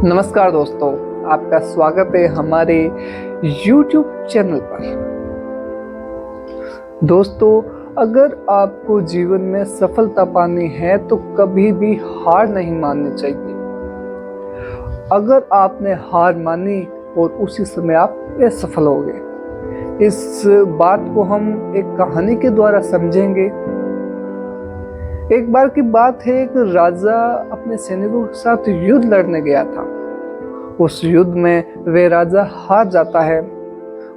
नमस्कार दोस्तों, आपका स्वागत है हमारे YouTube चैनल पर। दोस्तों, अगर आपको जीवन में सफलता पानी है तो कभी भी हार नहीं माननी चाहिए। अगर आपने हार मानी और उसी समय आप असफल हो गए, इस बात को हम एक कहानी के द्वारा समझेंगे। एक बार की बात है, एक राजा अपने सैनिकों के साथ युद्ध लड़ने गया था। उस युद्ध में वे राजा हार जाता है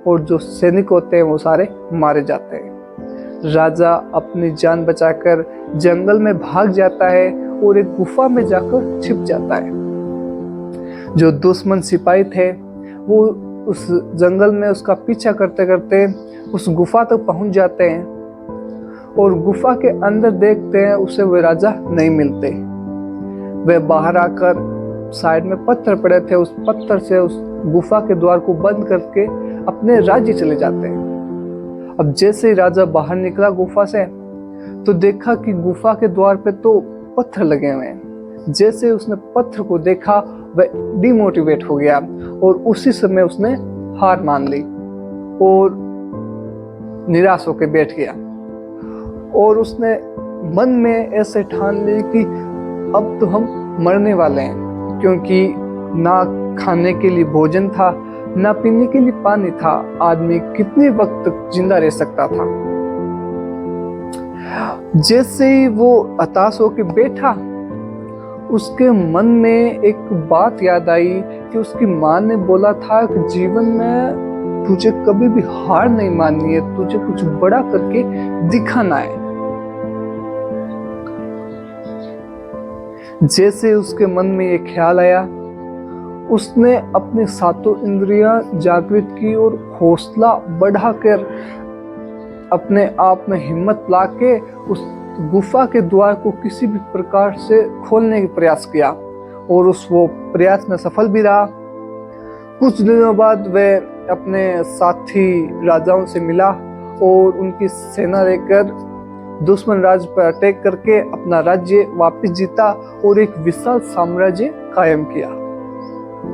और जो सैनिक होते हैं वो सारे मारे जाते हैं। राजा अपनी जान बचाकर जंगल में भाग जाता है और एक गुफा में जाकर छिप जाता है। जो दुश्मन सिपाही थे वो उस जंगल में उसका पीछा करते करते उस गुफा तक पहुंच जाते हैं और गुफा के अंदर देखते हैं उसे वे राजा नहीं मिलते। वे बाहर आकर साइड में पत्थर पड़े थे, उस पत्थर से उस गुफा के द्वार को बंद करके अपने राज्य चले जाते हैं। अब जैसे ही राजा बाहर निकला गुफा से तो देखा कि गुफा के द्वार पे तो पत्थर लगे हुए हैं। जैसे उसने पत्थर को देखा वह डिमोटिवेट हो गया और उसी समय उसने हार मान ली और निराश होकर बैठ गया। और उसने मन में ऐसे ठान ली कि अब तो हम मरने वाले हैं, क्योंकि ना खाने के लिए भोजन था, ना पीने के लिए पानी था। आदमी कितने वक्त तक जिंदा रह सकता था। जैसे ही वो हताश होकर बैठा, उसके मन में एक बात याद आई कि उसकी माँ ने बोला था कि जीवन में तुझे कभी भी हार नहीं माननी है, तुझे कुछ बड़ा करके दिखाना है। जैसे उसके मन में ये ख्याल आया, उसने अपने सातों इंद्रियां जागृत की और हौसला बढ़ाकर अपने आप में हिम्मत लाके उस गुफा के द्वार को किसी भी प्रकार से खोलने का प्रयास किया और वो प्रयास में सफल भी रहा। कुछ दिनों बाद वह अपने साथी राजाओं से मिला और उनकी सेना लेकर दुश्मन राज्य पर अटैक करके अपना राज्य वापस जीता और एक विशाल साम्राज्य कायम किया।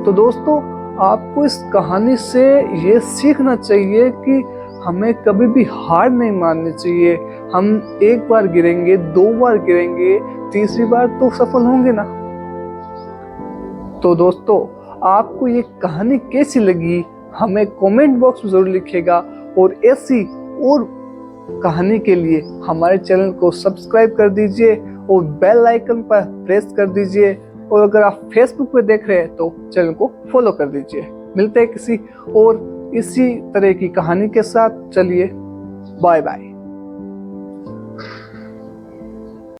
तो दोस्तों, आपको इस कहानी से ये सीखना चाहिए कि हमें कभी भी हार नहीं माननी चाहिए। हम एक बार गिरेंगे, दो बार गिरेंगे, तीसरी बार तो सफल होंगे ना। तो दोस्तों, आपको ये कहानी कैसी लगी हमें कमेंट बॉक्स में जरूर लिखिएगा और ऐसी और कहानी के लिए हमारे चैनल को सब्सक्राइब कर दीजिए और बेल आइकन पर प्रेस कर दीजिए। और अगर आप फेसबुक पे देख रहे हैं तो चैनल को फॉलो कर दीजिए। मिलते हैं किसी और इसी तरह की कहानी के साथ। चलिए, बाय बाय।